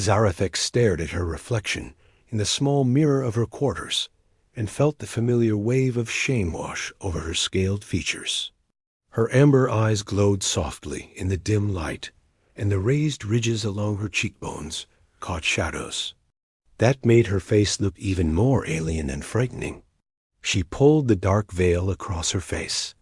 Zarathek stared at her reflection in the small mirror of her quarters and felt the familiar wave of shame wash over her scaled features. Her amber eyes glowed softly in the dim light, and the raised ridges along her cheekbones caught shadows. That made her face look even more alien and frightening. She pulled the dark veil across her face,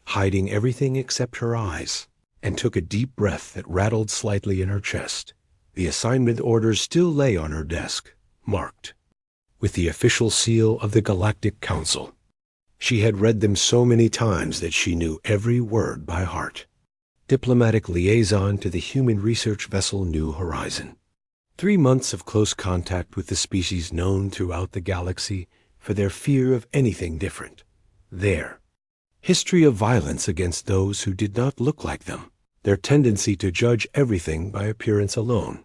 hiding everything except her eyes, and took a deep breath that rattled slightly in her chest. The assignment orders still lay on her desk, marked with the official seal of the Galactic Council. She had read them so many times that she knew every word by heart. Diplomatic liaison to the human research vessel New Horizon. 3 months of close contact with the species known throughout the galaxy for their fear of anything different. Their history of violence against those who did not look like them. Their tendency to judge everything by appearance alone.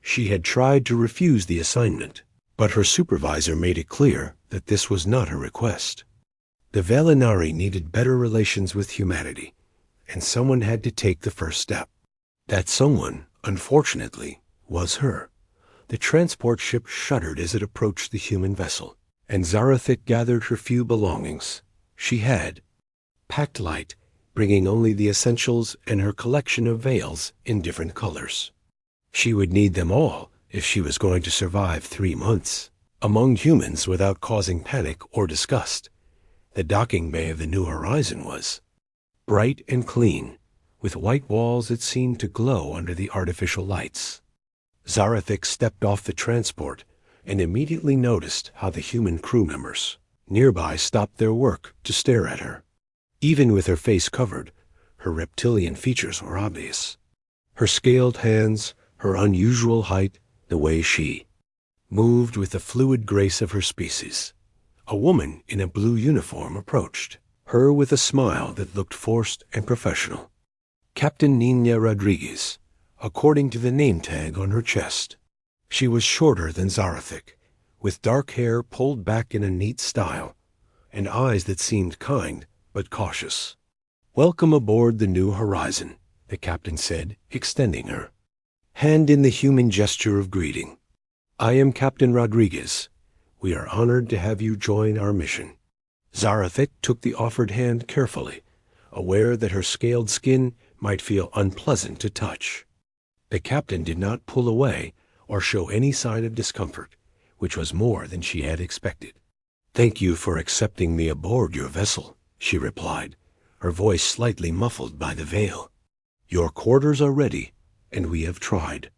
She had tried to refuse the assignment, but her supervisor made it clear that this was not her request. The Velinari needed better relations with humanity, and someone had to take the first step. That someone, unfortunately, was her. The transport ship shuddered as it approached the human vessel, and Zarathek gathered her few belongings. She had packed light, bringing only the essentials and her collection of veils in different colors. She would need them all if she was going to survive 3 months among humans without causing panic or disgust. The docking bay of the New Horizon was bright and clean, with white walls that seemed to glow under the artificial lights. Zarathek stepped off the transport and immediately noticed how the human crew members nearby stopped their work to stare at her. Even with her face covered, her reptilian features were obvious. Her scaled hands, her unusual height, the way she moved with the fluid grace of her species. A woman in a blue uniform approached her with a smile that looked forced and professional. Captain Nina Rodriguez, according to the name tag on her chest. She was shorter than Zarathek, with dark hair pulled back in a neat style, and eyes that seemed kind but cautious. "Welcome aboard the New Horizon," the captain said, extending her hand in the human gesture of greeting. "I am Captain Rodriguez. We are honored to have you join our mission." Zarathek took the offered hand carefully, aware that her scaled skin might feel unpleasant to touch. The captain did not pull away or show any sign of discomfort, which was more than she had expected. "Thank you for accepting me aboard your vessel," she replied, her voice slightly muffled by the veil. "Your quarters are ready, and we have tried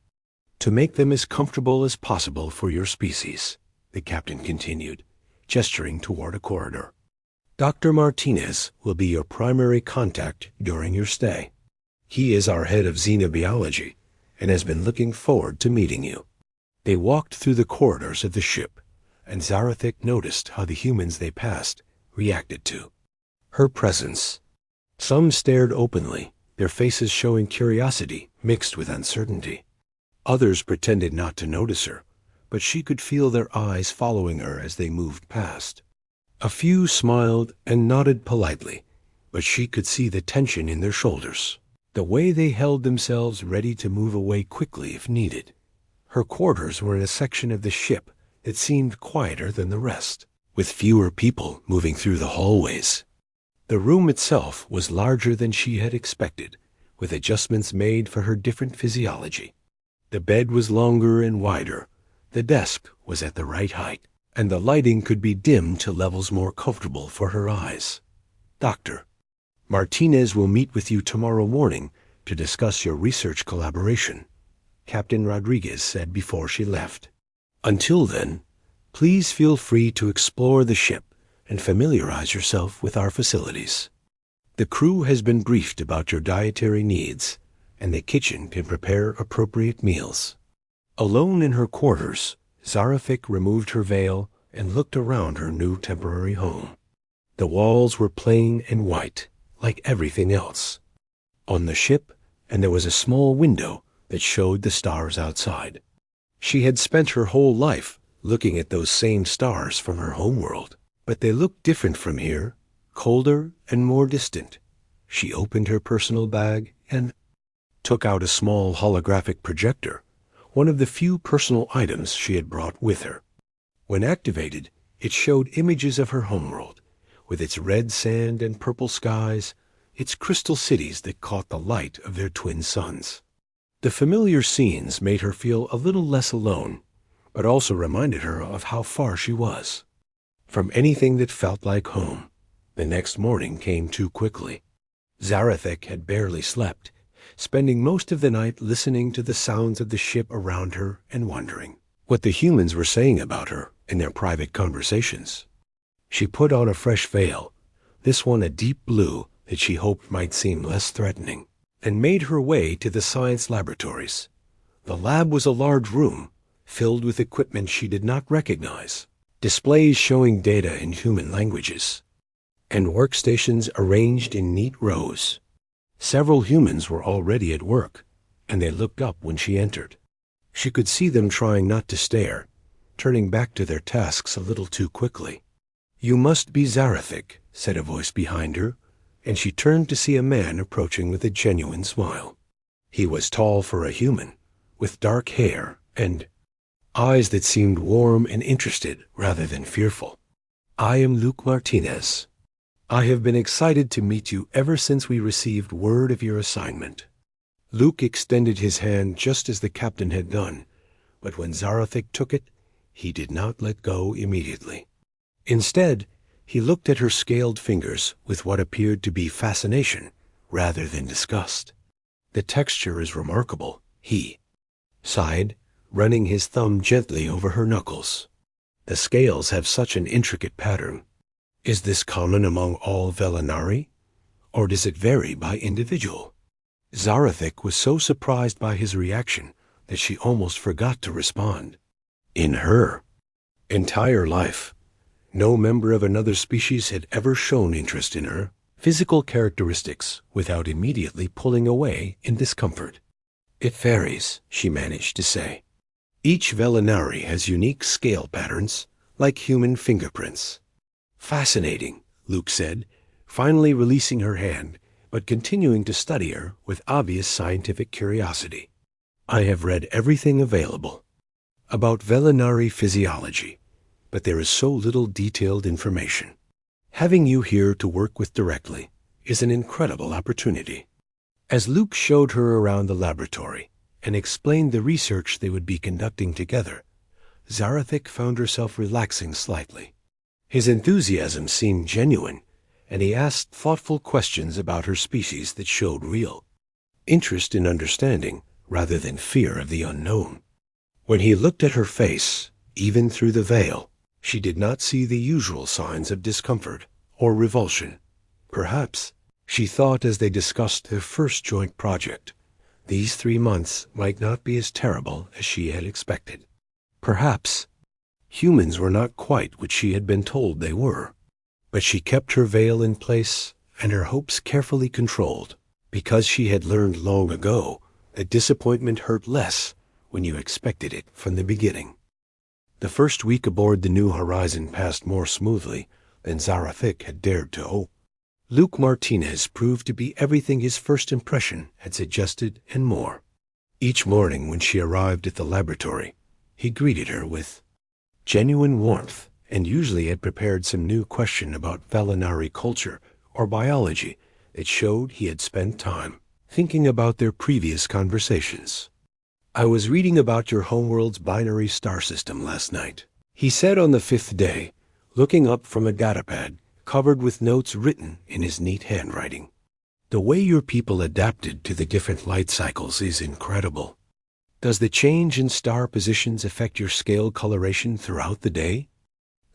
to make them as comfortable as possible for your species," the captain continued, gesturing toward a corridor. "Dr. Martinez will be your primary contact during your stay. He is our head of xenobiology and has been looking forward to meeting you." They walked through the corridors of the ship, and Zarathek noticed how the humans they passed reacted to her presence. Some stared openly, their faces showing curiosity mixed with uncertainty. Others pretended not to notice her, but she could feel their eyes following her as they moved past. A few smiled and nodded politely, but she could see the tension in their shoulders, the way they held themselves ready to move away quickly if needed. Her quarters were in a section of the ship that seemed quieter than the rest, with fewer people moving through the hallways. The room itself was larger than she had expected, with adjustments made for her different physiology. The bed was longer and wider, the desk was at the right height, and the lighting could be dimmed to levels more comfortable for her eyes. "Doctor, Martinez will meet with you tomorrow morning to discuss your research collaboration," Captain Rodriguez said before she left. "Until then, please feel free to explore the ship and familiarize yourself with our facilities. The crew has been briefed about your dietary needs, and the kitchen can prepare appropriate meals." Alone in her quarters, Zarathek removed her veil and looked around her new temporary home. The walls were plain and white, like everything else on the ship, and there was a small window that showed the stars outside. She had spent her whole life looking at those same stars from her homeworld, but they looked different from here, colder and more distant. She opened her personal bag and took out a small holographic projector, one of the few personal items she had brought with her. When activated, it showed images of her homeworld, with its red sand and purple skies, its crystal cities that caught the light of their twin suns. The familiar scenes made her feel a little less alone, but also reminded her of how far she was from anything that felt like home. The next morning came too quickly. Zarathek had barely slept, spending most of the night listening to the sounds of the ship around her and wondering what the humans were saying about her in their private conversations. She put on a fresh veil, this one a deep blue that she hoped might seem less threatening, and made her way to the science laboratories. The lab was a large room, filled with equipment she did not recognize, displays showing data in human languages, and workstations arranged in neat rows. Several humans were already at work, and they looked up when she entered. She could see them trying not to stare, turning back to their tasks a little too quickly. "You must be Zarathek," said a voice behind her, and she turned to see a man approaching with a genuine smile. He was tall for a human, with dark hair and eyes that seemed warm and interested rather than fearful. "I am Luke Martinez. I have been excited to meet you ever since we received word of your assignment." Luke extended his hand just as the captain had done, but when Zarathek took it, he did not let go immediately. Instead, he looked at her scaled fingers with what appeared to be fascination rather than disgust. "The texture is remarkable," he sighed, running his thumb gently over her knuckles. "The scales have such an intricate pattern. Is this common among all Velinari, or does it vary by individual?" Zarathek was so surprised by his reaction that she almost forgot to respond. In her entire life, no member of another species had ever shown interest in her physical characteristics without immediately pulling away in discomfort. "It varies," she managed to say. "Each Velinari has unique scale patterns, like human fingerprints." "Fascinating," Luke said, finally releasing her hand, but continuing to study her with obvious scientific curiosity. "I have read everything available about Velinari physiology, but there is so little detailed information. Having you here to work with directly is an incredible opportunity." As Luke showed her around the laboratory and explained the research they would be conducting together, Zarathek found herself relaxing slightly. His enthusiasm seemed genuine, and he asked thoughtful questions about her species that showed real interest in understanding rather than fear of the unknown. When he looked at her face, even through the veil, she did not see the usual signs of discomfort or revulsion. Perhaps, she thought as they discussed their first joint project, these 3 months might not be as terrible as she had expected. Perhaps humans were not quite what she had been told they were. But she kept her veil in place and her hopes carefully controlled, because she had learned long ago that disappointment hurt less when you expected it from the beginning. The first week aboard the New Horizon passed more smoothly than Zarathek had dared to hope. Luke Martinez proved to be everything his first impression had suggested and more. Each morning when she arrived at the laboratory, he greeted her with genuine warmth and usually had prepared some new question about Velinari culture or biology that showed he had spent time thinking about their previous conversations. "I was reading about your homeworld's binary star system last night," he said on the 5th day, looking up from a datapad covered with notes written in his neat handwriting. "The way your people adapted to the different light cycles is incredible. Does the change in star positions affect your scale coloration throughout the day?"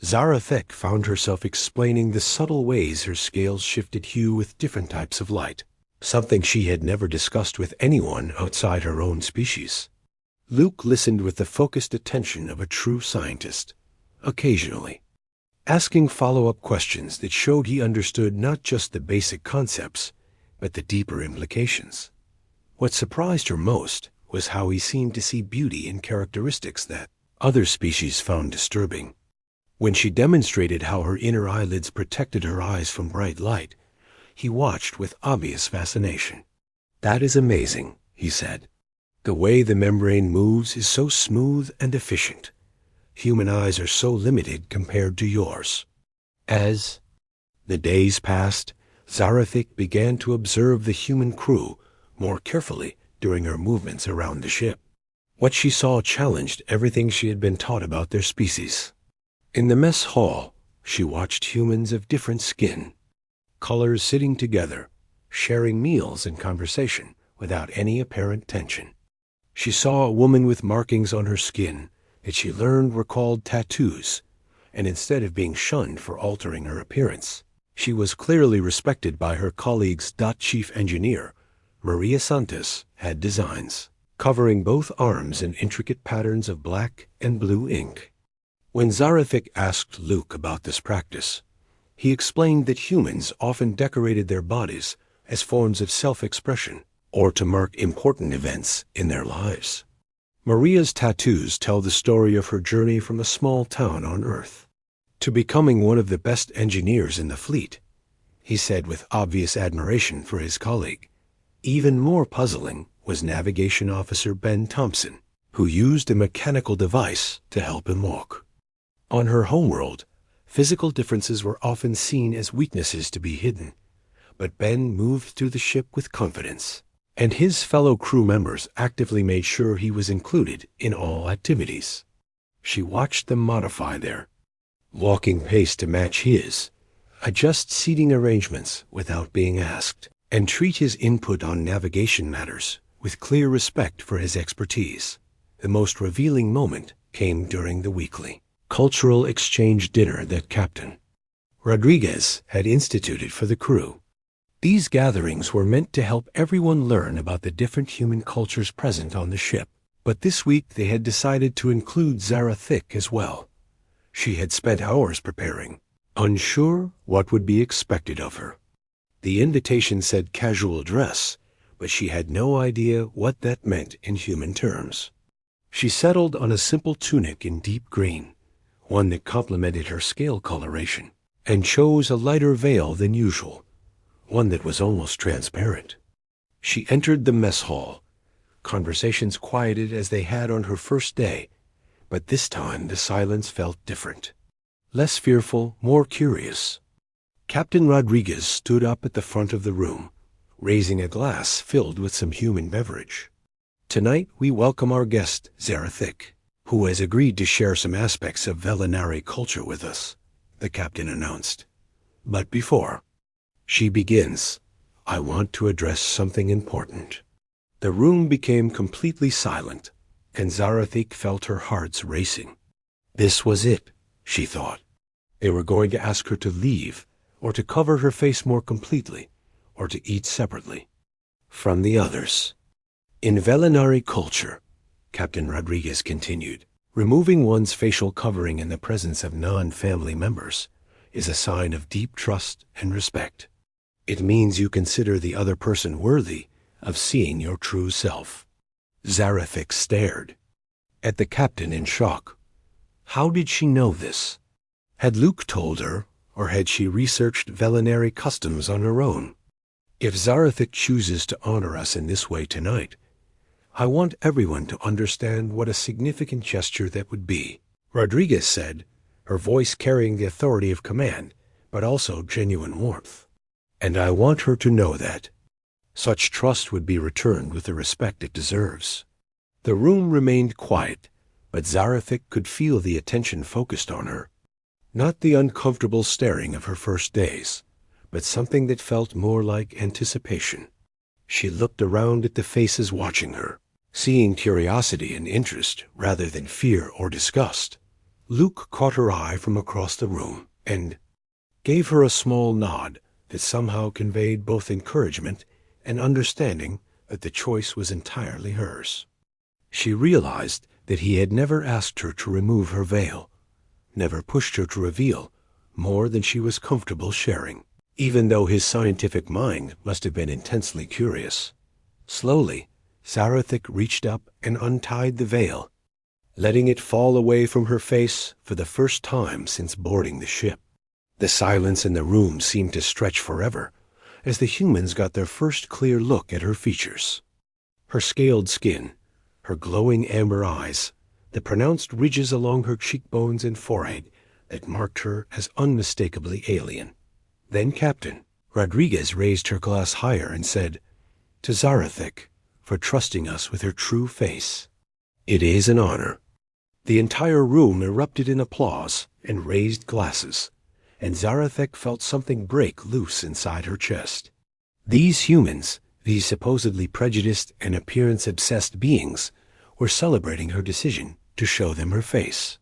Zarathek found herself explaining the subtle ways her scales shifted hue with different types of light, something she had never discussed with anyone outside her own species. Luke listened with the focused attention of a true scientist, occasionally asking follow-up questions that showed he understood not just the basic concepts, but the deeper implications. What surprised her most was how he seemed to see beauty in characteristics that other species found disturbing. When she demonstrated how her inner eyelids protected her eyes from bright light, he watched with obvious fascination. "That is amazing," he said. The way the membrane moves is so smooth and efficient. Human eyes are so limited compared to yours. As the days passed, Zarathik began to observe the human crew more carefully during her movements around the ship. What she saw challenged everything she had been taught about their species. In the mess hall, she watched humans of different skin, colors sitting together, sharing meals and conversation without any apparent tension. She saw a woman with markings on her skin that she learned were called tattoos, and instead of being shunned for altering her appearance, she was clearly respected by her colleagues. Chief Engineer Maria Santos had designs covering both arms in intricate patterns of black and blue ink. When Zarathik asked Luke about this practice, he explained that humans often decorated their bodies as forms of self-expression or to mark important events in their lives. Maria's tattoos tell the story of her journey from a small town on Earth to becoming one of the best engineers in the fleet, he said with obvious admiration for his colleague. Even more puzzling was Navigation Officer Ben Thompson, who used a mechanical device to help him walk. On her homeworld, physical differences were often seen as weaknesses to be hidden, but Ben moved through the ship with confidence, and his fellow crew members actively made sure he was included in all activities. She watched them modify their walking pace to match his, adjust seating arrangements without being asked, and treat his input on navigation matters with clear respect for his expertise. The most revealing moment came during the weekly cultural exchange dinner that Captain Rodriguez had instituted for the crew. These gatherings were meant to help everyone learn about the different human cultures present on the ship, but this week they had decided to include Zarathik as well. She had spent hours preparing, unsure what would be expected of her. The invitation said casual dress, but she had no idea what that meant in human terms. She settled on a simple tunic in deep green, one that complemented her scale coloration, and chose a lighter veil than usual, one that was almost transparent. She entered the mess hall. Conversations quieted as they had on her first day, but this time the silence felt different. Less fearful, more curious. Captain Rodriguez stood up at the front of the room, raising a glass filled with some human beverage. Tonight we welcome our guest, Zarathik, who has agreed to share some aspects of Velinari culture with us, the captain announced. But before she begins, I want to address something important. The room became completely silent, and Zarathik felt her hearts racing. This was it, she thought. They were going to ask her to leave, or to cover her face more completely, or to eat separately from the others. In Velinari culture, Captain Rodriguez continued, removing one's facial covering in the presence of non-family members is a sign of deep trust and respect. It means you consider the other person worthy of seeing your true self. Zarathik stared at the captain in shock. How did she know this? Had Luke told her, or had she researched Velinari customs on her own? If Zarathik chooses to honor us in this way tonight, I want everyone to understand what a significant gesture that would be, Rodriguez said, her voice carrying the authority of command, but also genuine warmth. And I want her to know that such trust would be returned with the respect it deserves. The room remained quiet, but Zarathik could feel the attention focused on her. Not the uncomfortable staring of her first days, but something that felt more like anticipation. She looked around at the faces watching her, seeing curiosity and interest rather than fear or disgust. Luke caught her eye from across the room and gave her a small nod that somehow conveyed both encouragement and understanding that the choice was entirely hers. She realized that he had never asked her to remove her veil, never pushed her to reveal more than she was comfortable sharing, even though his scientific mind must have been intensely curious. Slowly, Zarathik reached up and untied the veil, letting it fall away from her face for the first time since boarding the ship. The silence in the room seemed to stretch forever as the humans got their first clear look at her features. Her scaled skin, her glowing amber eyes, the pronounced ridges along her cheekbones and forehead that marked her as unmistakably alien. Then Captain Rodriguez raised her glass higher and said, "To Zarathik, for trusting us with her true face." "It is an honor." The entire room erupted in applause and raised glasses, and Zarathik felt something break loose inside her chest. These humans, these supposedly prejudiced and appearance-obsessed beings, were celebrating her decision to show them her face.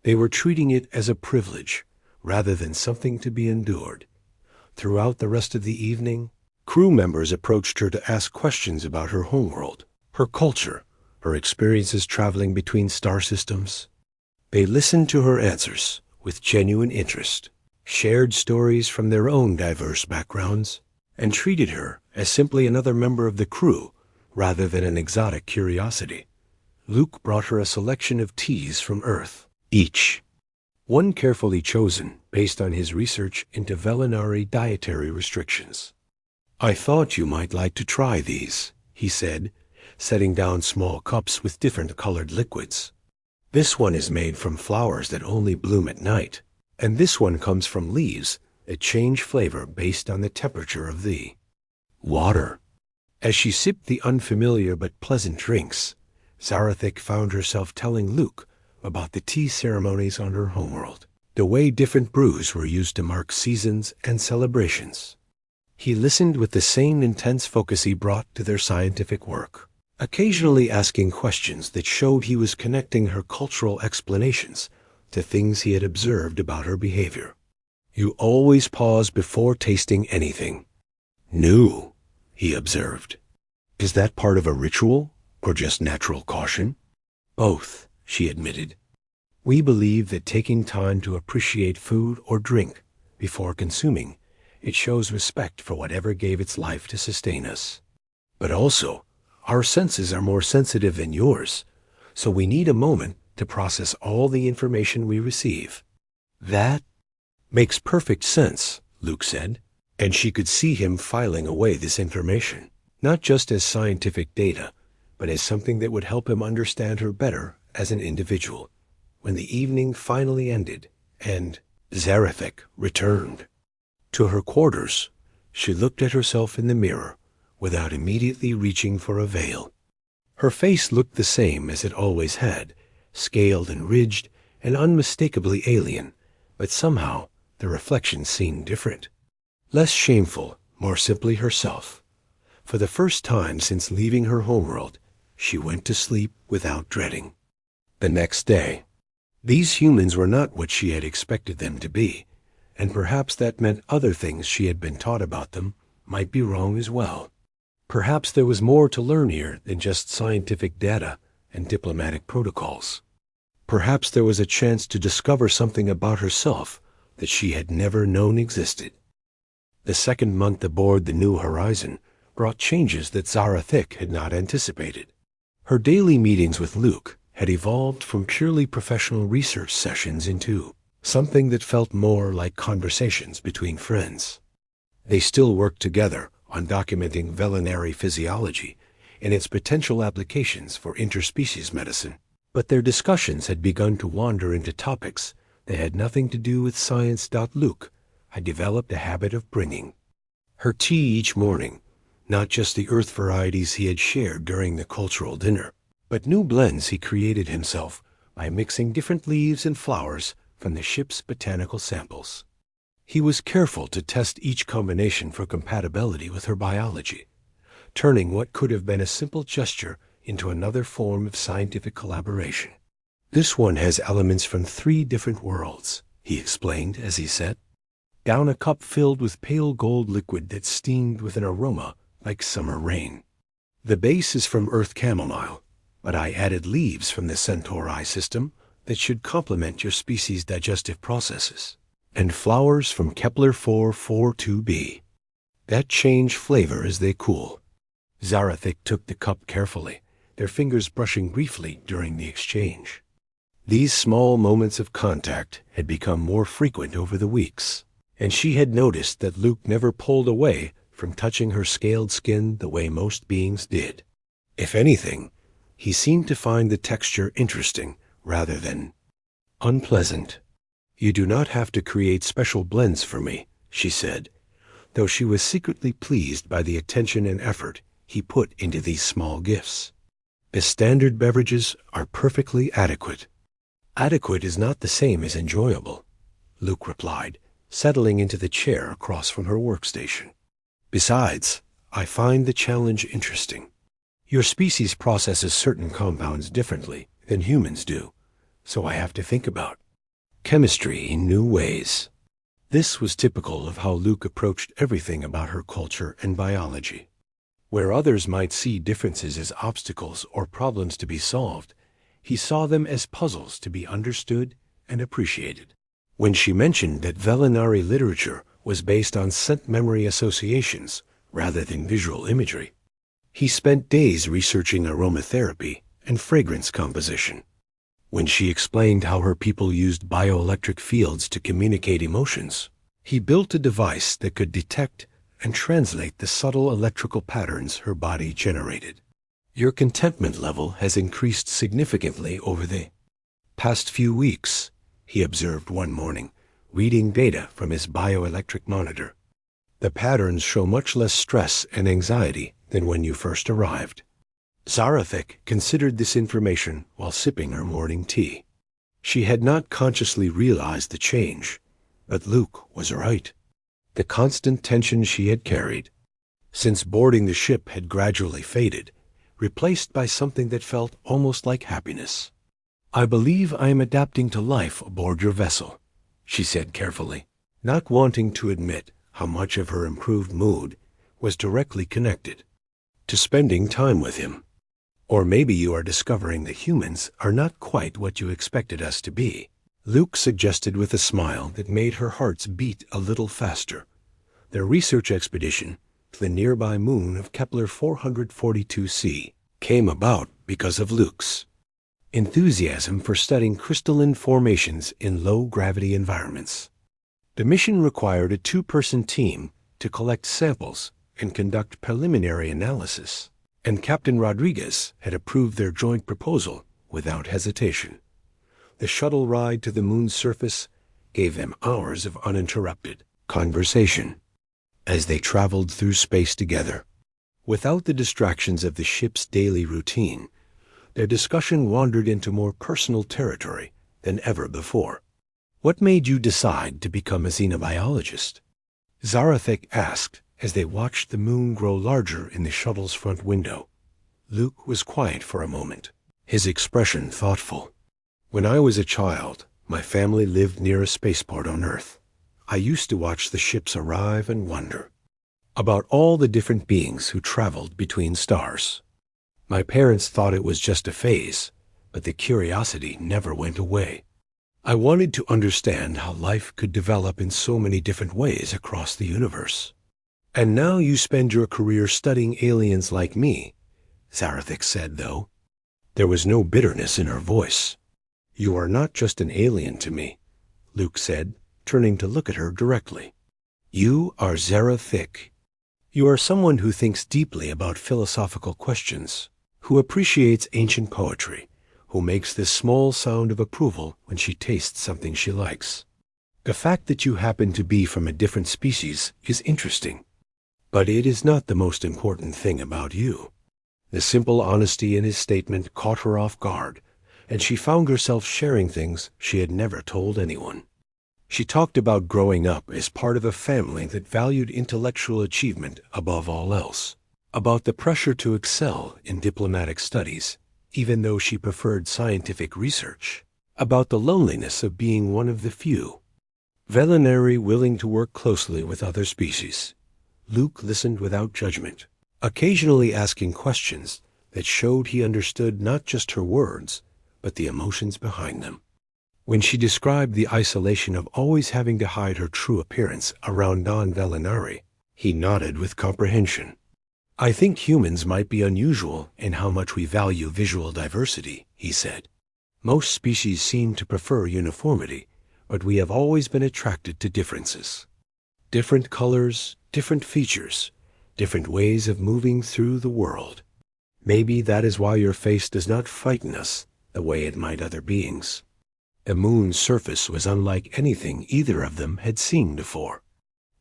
They were treating it as a privilege rather than something to be endured. Throughout the rest of the evening, crew members approached her to ask questions about her homeworld, her culture, her experiences traveling between star systems. They listened to her answers with genuine interest, shared stories from their own diverse backgrounds, and treated her as simply another member of the crew rather than an exotic curiosity. Luke brought her a selection of teas from Earth, each one carefully chosen based on his research into Velinari dietary restrictions. "I thought you might like to try these," he said, setting down small cups with different colored liquids. "This one is made from flowers that only bloom at night, and this one comes from leaves that change flavor based on the temperature of the water." As she sipped the unfamiliar but pleasant drinks, Zarathik found herself telling Luke about the tea ceremonies on her homeworld, the way different brews were used to mark seasons and celebrations. He listened with the same intense focus he brought to their scientific work, occasionally asking questions that showed he was connecting her cultural explanations to things he had observed about her behavior. "You always pause before tasting anything." "No," he observed. "Is that part of a ritual or just natural caution?" "Both," she admitted. "We believe that taking time to appreciate food or drink before consuming it shows respect for whatever gave its life to sustain us. But also, our senses are more sensitive than yours, so we need a moment to process all the information we receive." "That makes perfect sense," Luke said, and she could see him filing away this information, not just as scientific data, but as something that would help him understand her better as an individual. When the evening finally ended and Zarathik returned to her quarters, she looked at herself in the mirror without immediately reaching for a veil. Her face looked the same as it always had, scaled and ridged and unmistakably alien, but somehow the reflection seemed different. Less shameful, more simply herself. For the first time since leaving her homeworld, she went to sleep without dreading. The next day, these humans were not what she had expected them to be, and perhaps that meant other things she had been taught about them might be wrong as well. Perhaps there was more to learn here than just scientific data and diplomatic protocols. Perhaps there was a chance to discover something about herself that she had never known existed. The second month aboard the New Horizon brought changes that Zarathik had not anticipated. Her daily meetings with Luke had evolved from purely professional research sessions into something that felt more like conversations between friends. They still worked together on documenting Velinari physiology and its potential applications for interspecies medicine, but their discussions had begun to wander into topics that had nothing to do with science. Luke had developed a habit of bringing her tea each morning, not just the earth varieties he had shared during the cultural dinner, but new blends he created himself by mixing different leaves and flowers from the ship's botanical samples. He was careful to test each combination for compatibility with her biology, turning what could have been a simple gesture into another form of scientific collaboration. "This one has elements from 3 different worlds," he explained as he sat down a cup filled with pale gold liquid that steamed with an aroma like summer rain. "The base is from Earth chamomile, but I added leaves from the Centauri system that should complement your species' digestive processes, and flowers from Kepler 442b. That change flavor as they cool." Zarathik took the cup carefully, their fingers brushing briefly during the exchange. These small moments of contact had become more frequent over the weeks, and she had noticed that Luke never pulled away from touching her scaled skin the way most beings did. If anything, He seemed to find the texture interesting rather than unpleasant. "You do not have to create special blends for me," she said, though she was secretly pleased by the attention and effort he put into these small gifts. "The standard beverages are perfectly adequate." "Adequate is not the same as enjoyable," Luke replied, settling into the chair across from her workstation. "Besides, I find the challenge interesting. Your species processes certain compounds differently than humans do, so I have to think about chemistry in new ways." This was typical of how Luke approached everything about her culture and biology. Where others might see differences as obstacles or problems to be solved, he saw them as puzzles to be understood and appreciated. When she mentioned that Velinari literature was based on scent memory associations rather than visual imagery, he spent days researching aromatherapy and fragrance composition. When she explained how her people used bioelectric fields to communicate emotions, he built a device that could detect and translate the subtle electrical patterns her body generated. "Your contentment level has increased significantly over the past few weeks," he observed one morning, reading data from his bioelectric monitor. "The patterns show much less stress and anxiety than when you first arrived." Zarathik considered this information while sipping her morning tea. She had not consciously realized the change, but Luke was right. The constant tension she had carried since boarding the ship had gradually faded, replaced by something that felt almost like happiness. "I believe I am adapting to life aboard your vessel," she said carefully, not wanting to admit how much of her improved mood was directly connected to spending time with him. "Or maybe you are discovering that humans are not quite what you expected us to be," Luke suggested with a smile that made her hearts beat a little faster. Their research expedition to the nearby moon of Kepler 442c came about because of Luke's enthusiasm for studying crystalline formations in low-gravity environments. The mission required a two-person team to collect samples and conduct preliminary analysis, and Captain Rodriguez had approved their joint proposal without hesitation. The shuttle ride to the moon's surface gave them hours of uninterrupted conversation as they traveled through space together. Without the distractions of the ship's daily routine, their discussion wandered into more personal territory than ever before. "What made you decide to become a xenobiologist?" Zarathik asked as they watched the moon grow larger in the shuttle's front window. Luke was quiet for a moment, his expression thoughtful. "When I was a child, my family lived near a spaceport on Earth. I used to watch the ships arrive and wonder about all the different beings who traveled between stars. My parents thought it was just a phase, but the curiosity never went away. I wanted to understand how life could develop in so many different ways across the universe." "And now you spend your career studying aliens like me," Zarathik said, though. There was no bitterness in her voice. "You are not just an alien to me," Luke said, turning to look at her directly. "You are Zarathik. You are someone who thinks deeply about philosophical questions, who appreciates ancient poetry, who makes this small sound of approval when she tastes something she likes. The fact that you happen to be from a different species is interesting, but it is not the most important thing about you." The simple honesty in his statement caught her off guard, and she found herself sharing things she had never told anyone. She talked about growing up as part of a family that valued intellectual achievement above all else, about the pressure to excel in diplomatic studies, even though she preferred scientific research, about the loneliness of being one of the few Velinari willing to work closely with other species. Luke listened without judgment, occasionally asking questions that showed he understood not just her words, but the emotions behind them. When she described the isolation of always having to hide her true appearance around non-Velinari, he nodded with comprehension. "I think humans might be unusual in how much we value visual diversity," he said. "Most species seem to prefer uniformity, but we have always been attracted to differences. Different colors, different features, different ways of moving through the world." Maybe that is why your face does not frighten us the way it might other beings. The moon's surface was unlike anything either of them had seen before.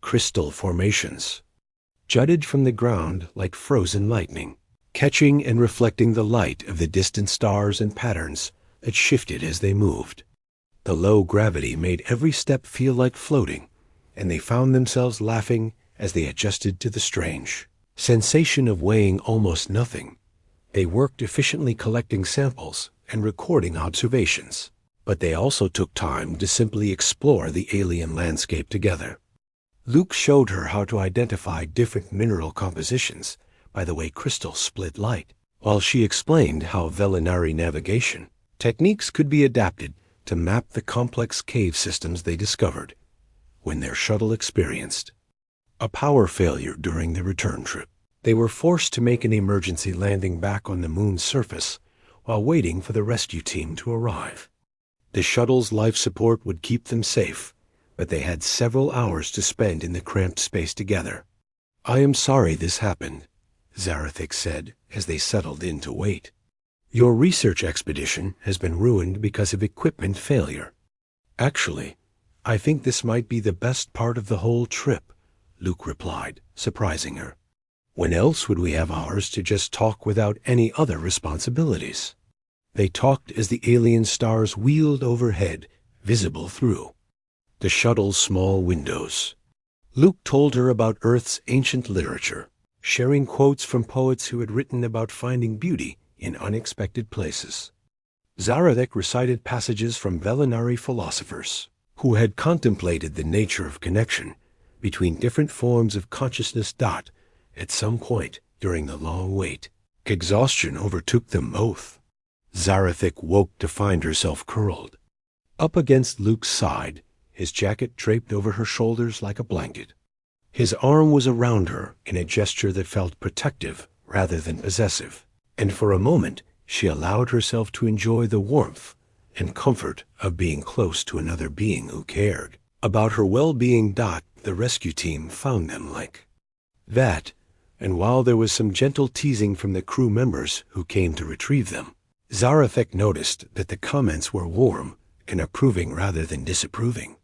Crystal formations jutted from the ground like frozen lightning, catching and reflecting the light of the distant stars in patterns that shifted as they moved. The low gravity made every step feel like floating, and they found themselves laughing as they adjusted to the strange sensation of weighing almost nothing. They worked efficiently collecting samples and recording observations, but they also took time to simply explore the alien landscape together. Luke showed her how to identify different mineral compositions by the way crystals split light, while she explained how Velinari navigation techniques could be adapted to map the complex cave systems they discovered when their shuttle experienced a power failure during the return trip. They were forced to make an emergency landing back on the moon's surface while waiting for the rescue team to arrive. The shuttle's life support would keep them safe, but they had several hours to spend in the cramped space together. "I am sorry this happened," Zarathik said as they settled in to wait. "Your research expedition has been ruined because of equipment failure." "Actually, I think this might be the best part of the whole trip," Luke replied, surprising her. "When else would we have hours to just talk without any other responsibilities?" They talked as the alien stars wheeled overhead, visible through the shuttle's small windows. Luke told her about Earth's ancient literature, sharing quotes from poets who had written about finding beauty in unexpected places. Zarathik recited passages from Velinari philosophers who had contemplated the nature of connection between different forms of consciousness. At some point during the long wait, exhaustion overtook them both. Zarathik woke to find herself curled up against Luke's side, his jacket draped over her shoulders like a blanket. His arm was around her in a gesture that felt protective rather than possessive, and for a moment she allowed herself to enjoy the warmth and comfort of being close to another being who cared about her well-being. The rescue team found them like that, and while there was some gentle teasing from the crew members who came to retrieve them, Zarathik noticed that the comments were warm and approving rather than disapproving.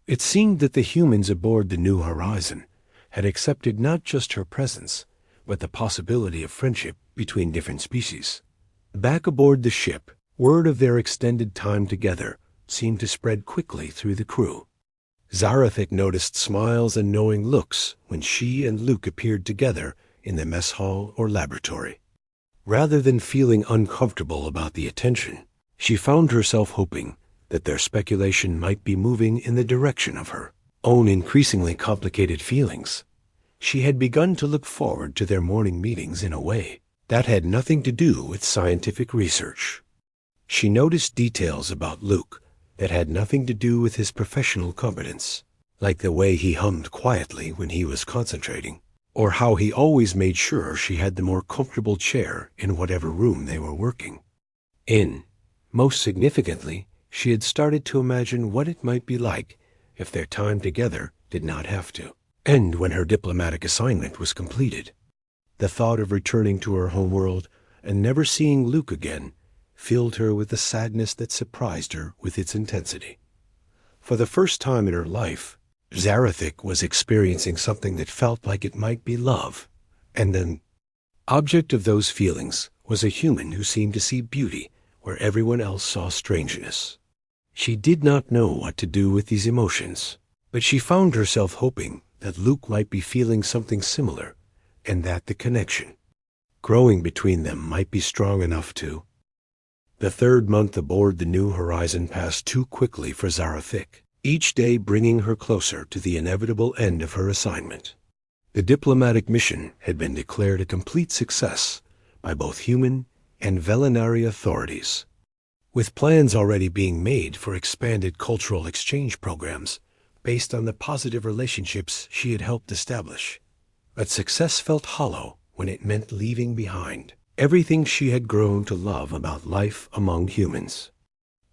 It seemed that the humans aboard the New Horizon had accepted not just her presence, but the possibility of friendship between different species. Back aboard the ship, word of their extended time together seemed to spread quickly through the crew. Zarathik noticed smiles and knowing looks when she and Luke appeared together in the mess hall or laboratory. Rather than feeling uncomfortable about the attention, she found herself hoping that their speculation might be moving in the direction of her own increasingly complicated feelings. She had begun to look forward to their morning meetings in a way that had nothing to do with scientific research. She noticed details about Luke that had nothing to do with his professional competence, like the way he hummed quietly when he was concentrating, or how he always made sure she had the more comfortable chair in whatever room they were working in. Most significantly, she had started to imagine what it might be like if their time together did not have to end when her diplomatic assignment was completed. The thought of returning to her homeworld and never seeing Luke again filled her with a sadness that surprised her with its intensity. For the first time in her life, Zarathik was experiencing something that felt like it might be love, and the object of those feelings was a human who seemed to see beauty where everyone else saw strangeness. She did not know what to do with these emotions, but she found herself hoping that Luke might be feeling something similar, and that the connection growing between them might be strong enough to. The third month aboard the New Horizon passed too quickly for Zarathik, each day bringing her closer to the inevitable end of her assignment. The diplomatic mission had been declared a complete success by both human and Velinari authorities, with plans already being made for expanded cultural exchange programs based on the positive relationships she had helped establish. But success felt hollow when it meant leaving behind everything she had grown to love about life among humans.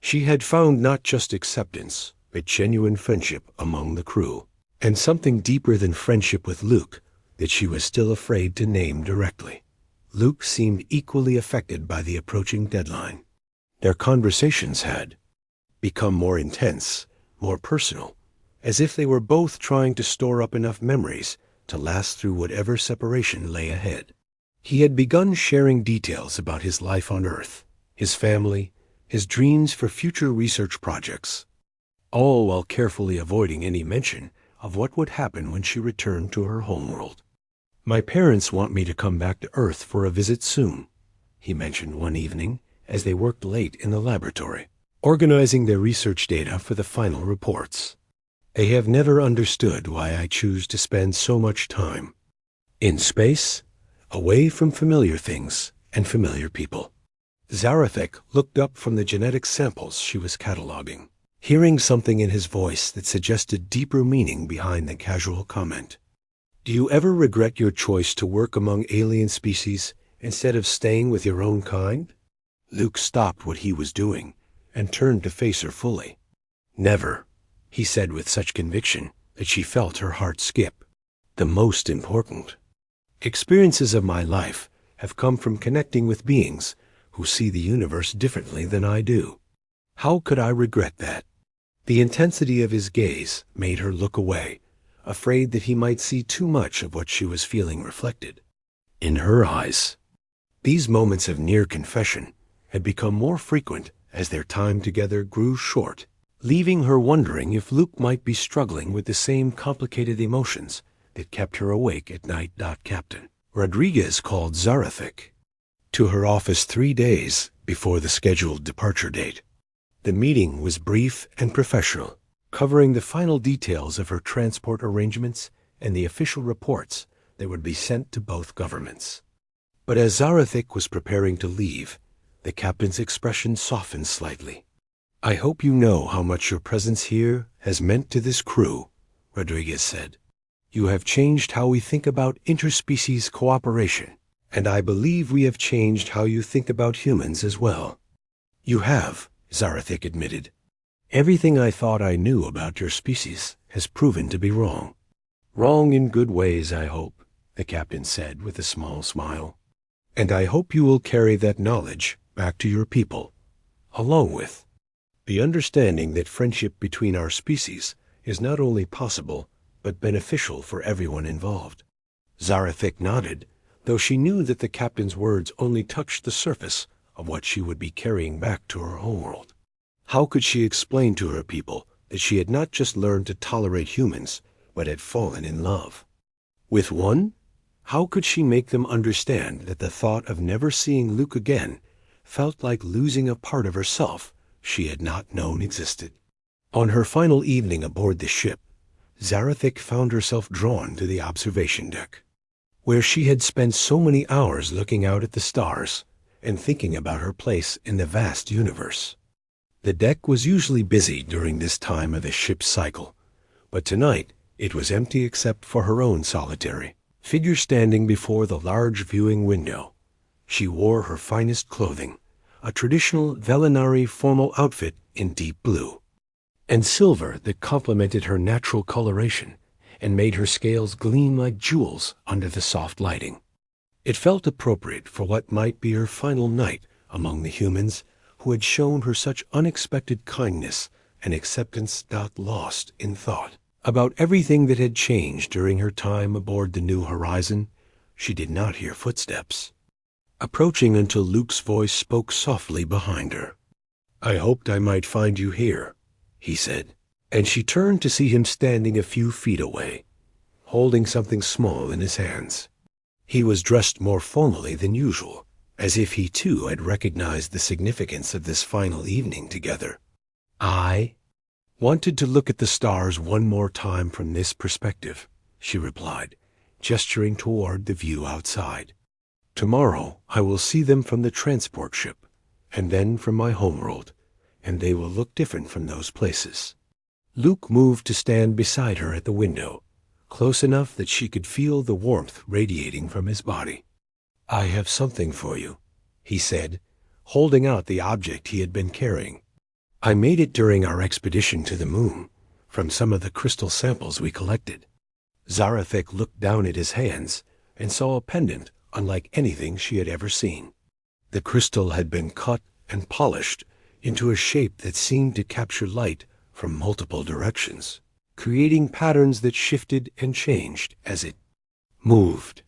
She had found not just acceptance, but genuine friendship among the crew, and something deeper than friendship with Luke that she was still afraid to name directly. Luke seemed equally affected by the approaching deadline. Their conversations had become more intense, more personal, as if they were both trying to store up enough memories to last through whatever separation lay ahead. He had begun sharing details about his life on Earth, his family, his dreams for future research projects, all while carefully avoiding any mention of what would happen when she returned to her homeworld. "My parents want me to come back to Earth for a visit soon," he mentioned one evening as they worked late in the laboratory, organizing their research data for the final reports. "They have never understood why I choose to spend so much time in space, away from familiar things and familiar people." Zarathek looked up from the genetic samples she was cataloging, hearing something in his voice that suggested deeper meaning behind the casual comment. "Do you ever regret your choice to work among alien species instead of staying with your own kind?" Luke stopped what he was doing and turned to face her fully. "Never," he said with such conviction that she felt her heart skip. "The most important experiences of my life have come from connecting with beings who see the universe differently than I do. How could I regret that?" The intensity of his gaze made her look away, afraid that he might see too much of what she was feeling reflected in her eyes. These moments of near confession had become more frequent as their time together grew short, leaving her wondering if Luke might be struggling with the same complicated emotions that kept her awake at night. Captain Rodriguez called Zarathek to her office 3 days before the scheduled departure date. The meeting was brief and professional, covering the final details of her transport arrangements and the official reports that would be sent to both governments. But as Zarathek was preparing to leave, the captain's expression softened slightly. "I hope you know how much your presence here has meant to this crew," Rodriguez said. "You have changed how we think about interspecies cooperation, and I believe we have changed how you think about humans as well." "You have," Zarathek admitted. "Everything I thought I knew about your species has proven to be wrong." "Wrong in good ways, I hope," the captain said with a small smile. "And I hope you will carry that knowledge back to your people, along with the understanding that friendship between our species is not only possible, but beneficial for everyone involved." Zarathek nodded, though she knew that the captain's words only touched the surface of what she would be carrying back to her homeworld. How could she explain to her people that she had not just learned to tolerate humans, but had fallen in love with one? How could she make them understand that the thought of never seeing Luke again felt like losing a part of herself she had not known existed? On her final evening aboard the ship, Zarathek found herself drawn to the observation deck, where she had spent so many hours looking out at the stars and thinking about her place in the vast universe. The deck was usually busy during this time of the ship's cycle, but tonight it was empty except for her own solitary figure standing before the large viewing window. She wore her finest clothing, a traditional Velinari formal outfit in deep blue and silver that complemented her natural coloration and made her scales gleam like jewels under the soft lighting. It felt appropriate for what might be her final night among the humans who had shown her such unexpected kindness and acceptance. Lost in thought about everything that had changed during her time aboard the New Horizon, she did not hear footsteps approaching until Luke's voice spoke softly behind her. "I hoped I might find you here," he said, and she turned to see him standing a few feet away, holding something small in his hands. He was dressed more formally than usual, as if he too had recognized the significance of this final evening together. "I wanted to look at the stars one more time from this perspective," she replied, gesturing toward the view outside. "Tomorrow I will see them from the transport ship, and then from my homeworld, and they will look different from those places." Luke moved to stand beside her at the window, close enough that she could feel the warmth radiating from his body. "I have something for you," he said, holding out the object he had been carrying. "I made it during our expedition to the moon, from some of the crystal samples we collected." Zarathek looked down at his hands and saw a pendant unlike anything she had ever seen. The crystal had been cut and polished into a shape that seemed to capture light from multiple directions, creating patterns that shifted and changed as it moved.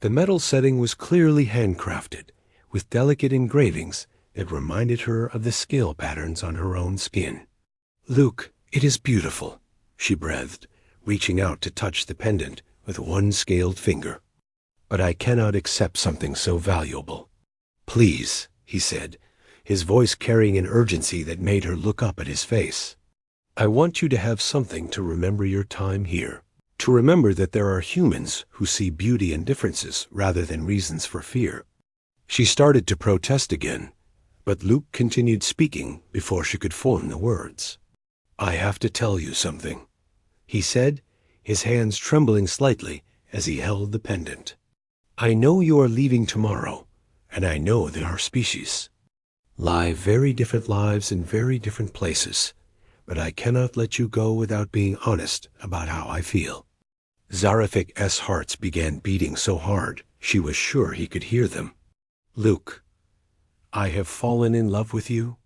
The metal setting was clearly handcrafted, with delicate engravings that reminded her of the scale patterns on her own skin. "Luke, it is beautiful," she breathed, reaching out to touch the pendant with one scaled finger. "But I cannot accept something so valuable." "Please," he said, his voice carrying an urgency that made her look up at his face. "I want you to have something to remember your time here, to remember that there are humans who see beauty in differences rather than reasons for fear." She started to protest again, but Luke continued speaking before she could form the words. "I have to tell you something," he said, his hands trembling slightly as he held the pendant. "I know you are leaving tomorrow, and I know that our species live very different lives in very different places, but I cannot let you go without being honest about how I feel." Zarathic's hearts began beating so hard she was sure he could hear them. "Luke, I have fallen in love with you,"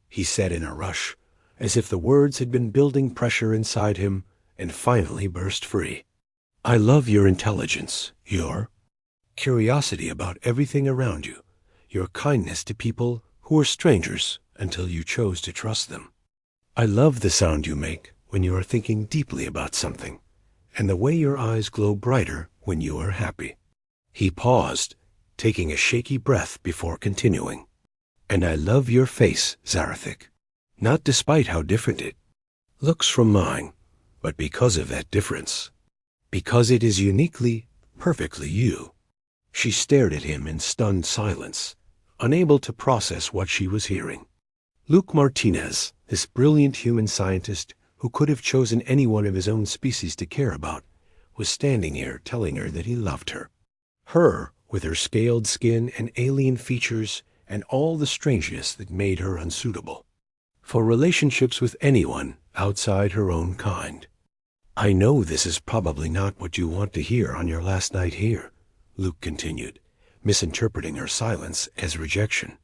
he said in a rush, as if the words had been building pressure inside him and finally burst free. "I love your intelligence, your curiosity about everything around you, your kindness to people who were strangers until you chose to trust them. I love the sound you make when you are thinking deeply about something, and the way your eyes glow brighter when you are happy." He paused, taking a shaky breath before continuing. "And I love your face, Zarathic, not despite how different it looks from mine, but because of that difference. Because it is uniquely, perfectly you." She stared at him in stunned silence, unable to process what she was hearing. Luke Martinez, this brilliant human scientist who could have chosen anyone of his own species to care about, was standing here telling her that he loved her. Her, with her scaled skin and alien features and all the strangeness that made her unsuitable for relationships with anyone outside her own kind. "I know this is probably not what you want to hear on your last night here," Luke continued, misinterpreting her silence as rejection.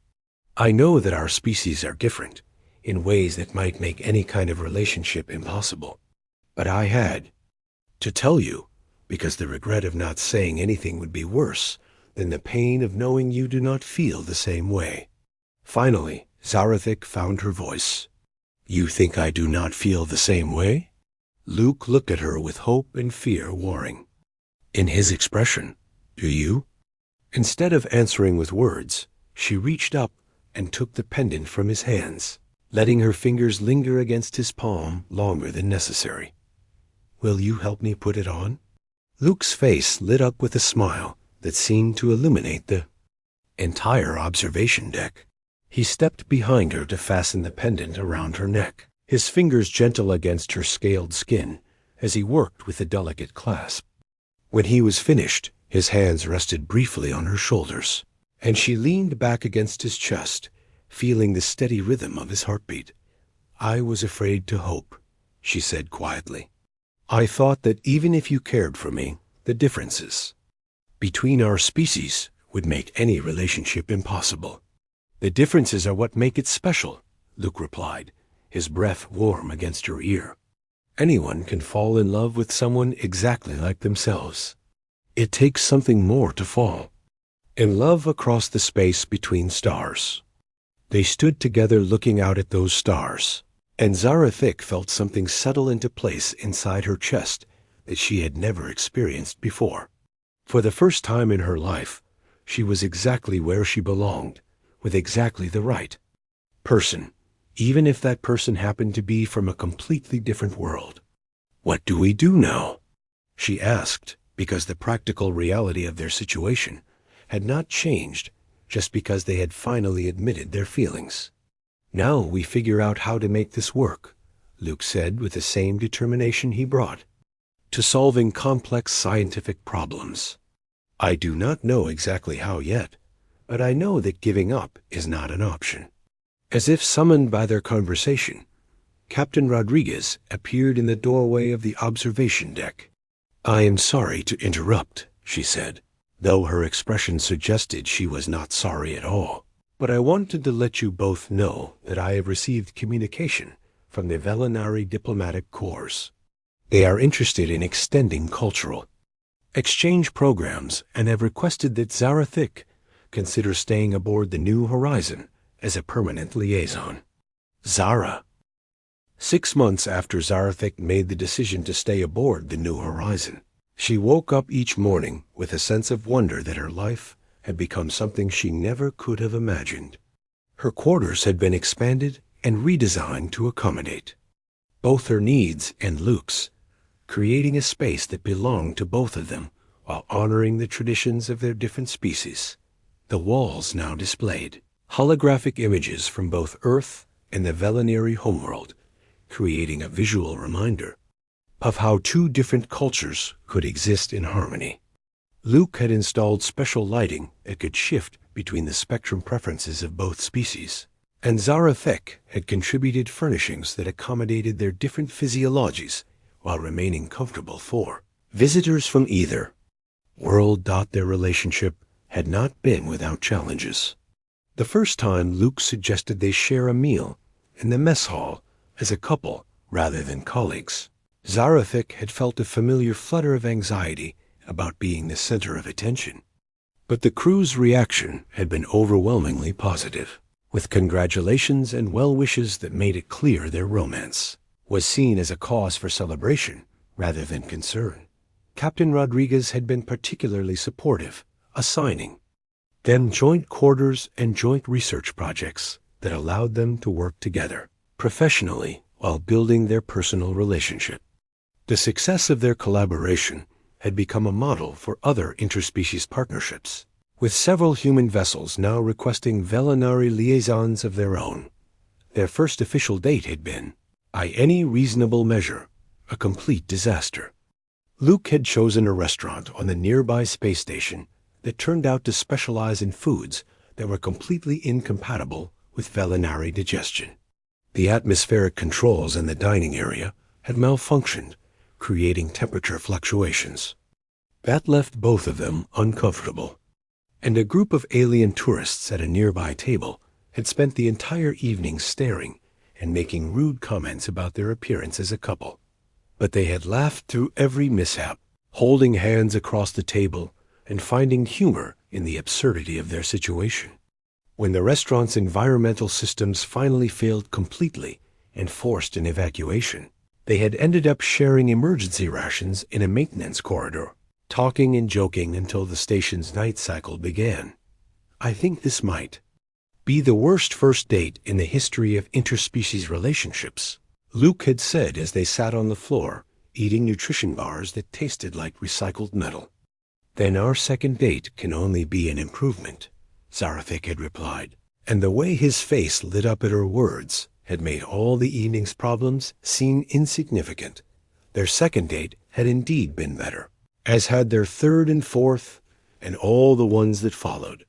"I know that our species are different in ways that might make any kind of relationship impossible. But I had to tell you, because the regret of not saying anything would be worse than the pain of knowing you do not feel the same way." Finally, Zarathic found her voice. "You think I do not feel the same way?" Luke looked at her with hope and fear warring in his expression. "Do you?" Instead of answering with words, she reached up and took the pendant from his hands, letting her fingers linger against his palm longer than necessary. "Will you help me put it on?" Luke's face lit up with a smile that seemed to illuminate the entire observation deck. He stepped behind her to fasten the pendant around her neck, his fingers gentle against her scaled skin as he worked with the delicate clasp. When he was finished, his hands rested briefly on her shoulders, and she leaned back against his chest, feeling the steady rhythm of his heartbeat. "I was afraid to hope," she said quietly. "I thought that even if you cared for me, the differences between our species would make any relationship impossible." "The differences are what make it special," Luke replied, his breath warm against her ear. "Anyone can fall in love with someone exactly like themselves. It takes something more to fall in love across the space between stars." They stood together looking out at those stars, and Zarathic felt something settle into place inside her chest that she had never experienced before. For the first time in her life, she was exactly where she belonged, with exactly the right person, even if that person happened to be from a completely different world. "What do we do now?" she asked, because the practical reality of their situation had not changed just because they had finally admitted their feelings. "Now we figure out how to make this work," Luke said with the same determination he brought to solving complex scientific problems. "I do not know exactly how yet, but I know that giving up is not an option." As if summoned by their conversation, Captain Rodriguez appeared in the doorway of the observation deck. "I am sorry to interrupt," she said, though her expression suggested she was not sorry at all. "But I wanted to let you both know that I have received communication from the Velinari Diplomatic Corps. They are interested in extending cultural exchange programs and have requested that Zarathik consider staying aboard the New Horizon as a permanent liaison." Zara. 6 months after Zarathik made the decision to stay aboard the New Horizon, she woke up each morning with a sense of wonder that her life had become something she never could have imagined. Her quarters had been expanded and redesigned to accommodate both her needs and Luke's, creating a space that belonged to both of them while honoring the traditions of their different species. The walls now displayed holographic images from both Earth and the Velinari homeworld, creating a visual reminder of how two different cultures could exist in harmony. Luke had installed special lighting that could shift between the spectrum preferences of both species, and Zarathek had contributed furnishings that accommodated their different physiologies while remaining comfortable for visitors from either world. Their relationship had not been without challenges. The first time, Luke suggested they share a meal in the mess hall as a couple rather than colleagues. Zarathik had felt a familiar flutter of anxiety about being the center of attention, but the crew's reaction had been overwhelmingly positive, with congratulations and well wishes that made it clear their romance was seen as a cause for celebration rather than concern. Captain Rodriguez had been particularly supportive, assigning them joint quarters and joint research projects that allowed them to work together professionally while building their personal relationship. The success of their collaboration had become a model for other interspecies partnerships, with several human vessels now requesting Velinari liaisons of their own. Their first official date had been, by any reasonable measure, a complete disaster. Luke had chosen a restaurant on the nearby space station that turned out to specialize in foods that were completely incompatible with Velinari digestion. The atmospheric controls in the dining area had malfunctioned, creating temperature fluctuations. That left both of them uncomfortable, and a group of alien tourists at a nearby table had spent the entire evening staring and making rude comments about their appearance as a couple. But they had laughed through every mishap, holding hands across the table and finding humor in the absurdity of their situation. When the restaurant's environmental systems finally failed completely and forced an evacuation, they had ended up sharing emergency rations in a maintenance corridor, talking and joking until the station's night cycle began. "I think this might be the worst first date in the history of interspecies relationships," Luke had said as they sat on the floor, eating nutrition bars that tasted like recycled metal. "Then our second date can only be an improvement," Zarathik had replied, and the way his face lit up at her words had made all the evening's problems seem insignificant. Their second date had indeed been better, as had their third and fourth, and all the ones that followed.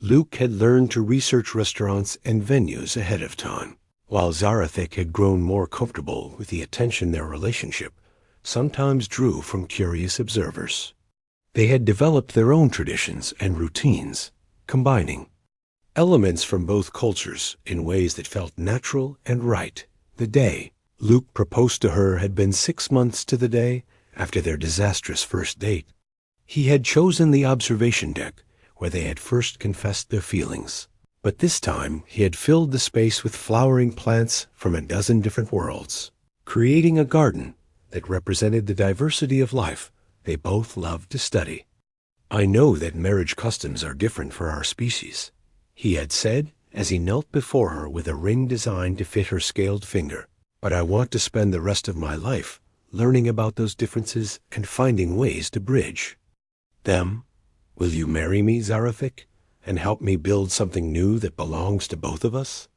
Luke had learned to research restaurants and venues ahead of time, while Zarathik had grown more comfortable with the attention their relationship sometimes drew from curious observers. They had developed their own traditions and routines, combining elements from both cultures in ways that felt natural and right. The day Luke proposed to her had been 6 months to the day after their disastrous first date. He had chosen the observation deck where they had first confessed their feelings, but this time he had filled the space with flowering plants from a dozen different worlds, creating a garden that represented the diversity of life they both loved to study. "I know that marriage customs are different for our species," he had said as he knelt before her with a ring designed to fit her scaled finger, "but I want to spend the rest of my life learning about those differences and finding ways to bridge them. Will you marry me, Zarathik, and help me build something new that belongs to both of us?"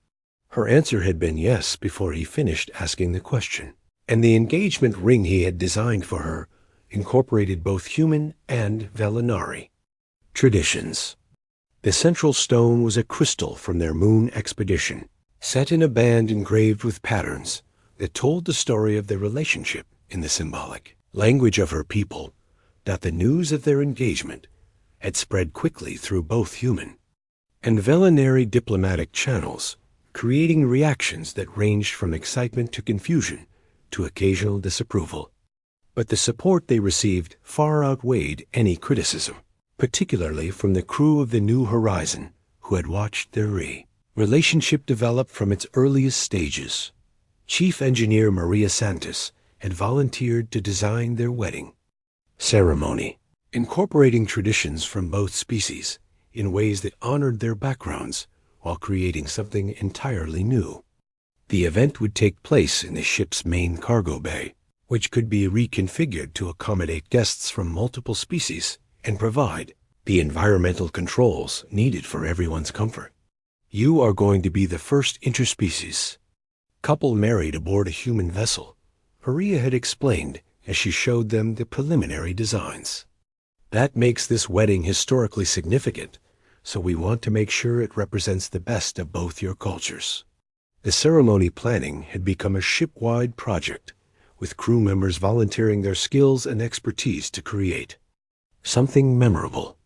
Her answer had been yes before he finished asking the question, and the engagement ring he had designed for her incorporated both human and Velinari traditions. The central stone was a crystal from their moon expedition, set in a band engraved with patterns that told the story of their relationship in the symbolic language of her people, that the news of their engagement had spread quickly through both human and Velinary diplomatic channels, creating reactions that ranged from excitement to confusion to occasional disapproval. But the support they received far outweighed any criticism, particularly from the crew of the New Horizon who had watched their relationship develop from its earliest stages. Chief Engineer Maria Santos had volunteered to design their wedding ceremony, incorporating traditions from both species in ways that honored their backgrounds while creating something entirely new. The event would take place in the ship's main cargo bay, which could be reconfigured to accommodate guests from multiple species and provide the environmental controls needed for everyone's comfort. You are going to be the first interspecies couple married aboard a human vessel, Maria had explained as she showed them the preliminary designs. That makes this wedding historically significant, so we want to make sure it represents the best of both your cultures. The ceremony planning had become a ship-wide project, with crew members volunteering their skills and expertise to create something memorable.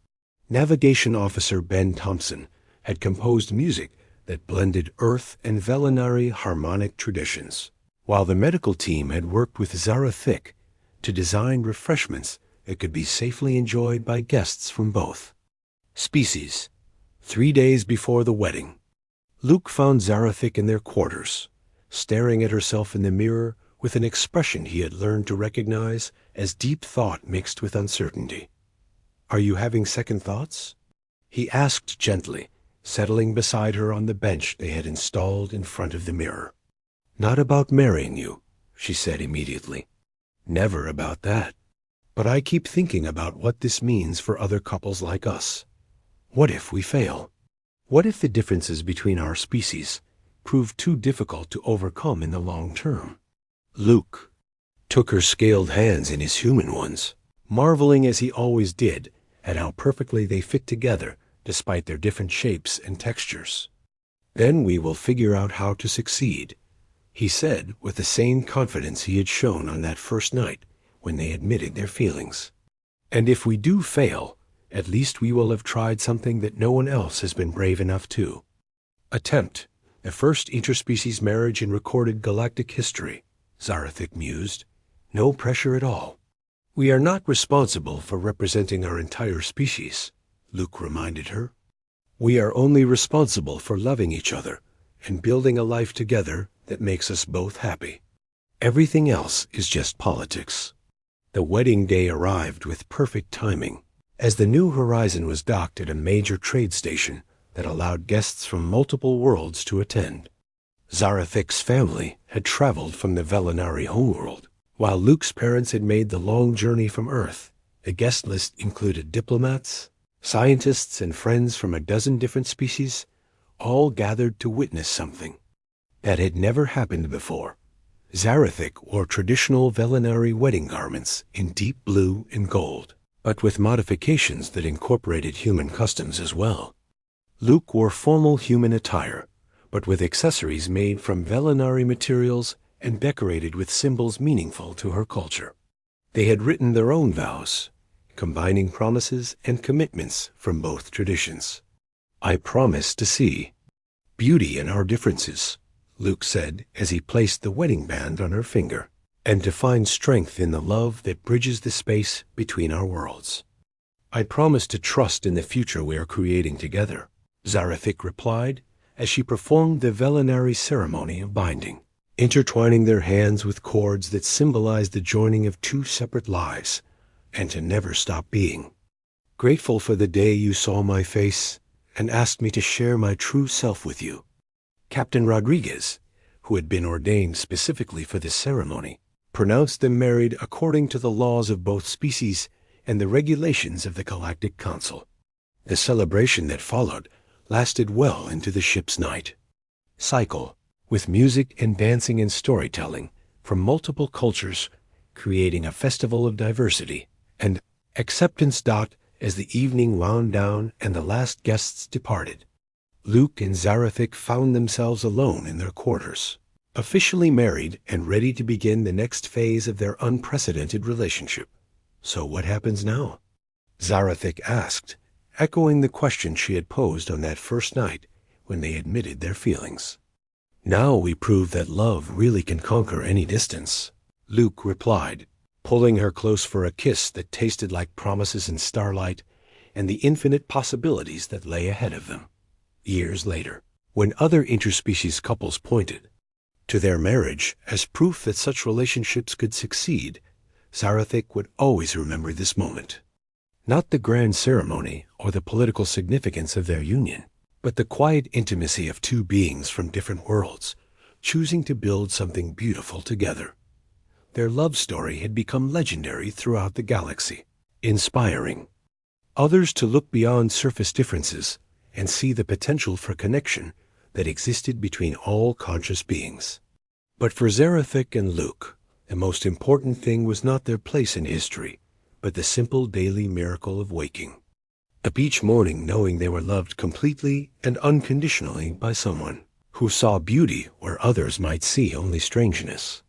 Navigation Officer Ben Thompson had composed music that blended Earth and Velinary harmonic traditions, while the medical team had worked with Zara Thick to design refreshments that could be safely enjoyed by guests from both species. 3 days before the wedding, Luke found Zarathic in their quarters, staring at herself in the mirror with an expression he had learned to recognize as deep thought mixed with uncertainty. "Are you having second thoughts?" he asked gently, settling beside her on the bench they had installed in front of the mirror. "Not about marrying you," she said immediately. "Never about that. But I keep thinking about what this means for other couples like us. What if we fail? What if the differences between our species prove too difficult to overcome in the long term?" Luke took her scaled hands in his human ones, marveling as he always did at how perfectly they fit together despite their different shapes and textures. "Then we will figure out how to succeed," he said with the same confidence he had shown on that first night when they admitted their feelings. "And if we do fail, at least we will have tried something that no one else has been brave enough to attempt. The first interspecies marriage in recorded galactic history," Zarathic mused. "No pressure at all." "We are not responsible for representing our entire species," Luke reminded her. "We are only responsible for loving each other and building a life together that makes us both happy. Everything else is just politics." The wedding day arrived with perfect timing, as the New Horizon was docked at a major trade station that allowed guests from multiple worlds to attend. Zarathic's family had traveled from the Velinary homeworld, while Luke's parents had made the long journey from Earth. The guest list included diplomats, scientists, and friends from a dozen different species, all gathered to witness something that had never happened before. Zarathic wore traditional Velinary wedding garments in deep blue and gold, but with modifications that incorporated human customs as well. Luke wore formal human attire, but with accessories made from Velinary materials and decorated with symbols meaningful to her culture. They had written their own vows, combining promises and commitments from both traditions. "I promise to see beauty in our differences," Luke said as he placed the wedding band on her finger, "and to find strength in the love that bridges the space between our worlds." "I promise to trust in the future we are creating together," Zarathic replied as she performed the Velinary ceremony of binding, intertwining their hands with cords that symbolized the joining of two separate lives, and to never stop being. "Grateful for the day you saw my face and asked me to share my true self with you." Captain Rodriguez, who had been ordained specifically for this ceremony, pronounced them married according to the laws of both species and the regulations of the Galactic Council. The celebration that followed lasted well into the ship's night cycle, with music and dancing and storytelling from multiple cultures, creating a festival of diversity and acceptance. As the evening wound down and the last guests departed, Luke and Zarathic found themselves alone in their quarters, officially married and ready to begin the next phase of their unprecedented relationship. "So what happens now?" Zarathic asked echoing the question she had posed on that first night when they admitted their feelings. "Now we prove that love really can conquer any distance," Luke replied, pulling her close for a kiss that tasted like promises in starlight and the infinite possibilities that lay ahead of them. Years later, when other interspecies couples pointed to their marriage as proof that such relationships could succeed, Zarathik would always remember this moment. Not the grand ceremony or the political significance of their union, but the quiet intimacy of two beings from different worlds, choosing to build something beautiful together. Their love story had become legendary throughout the galaxy, inspiring others to look beyond surface differences and see the potential for connection that existed between all conscious beings. But for Zarathik and Luke, the most important thing was not their place in history, but the simple daily miracle of waking up each morning knowing they were loved completely and unconditionally by someone who saw beauty where others might see only strangeness.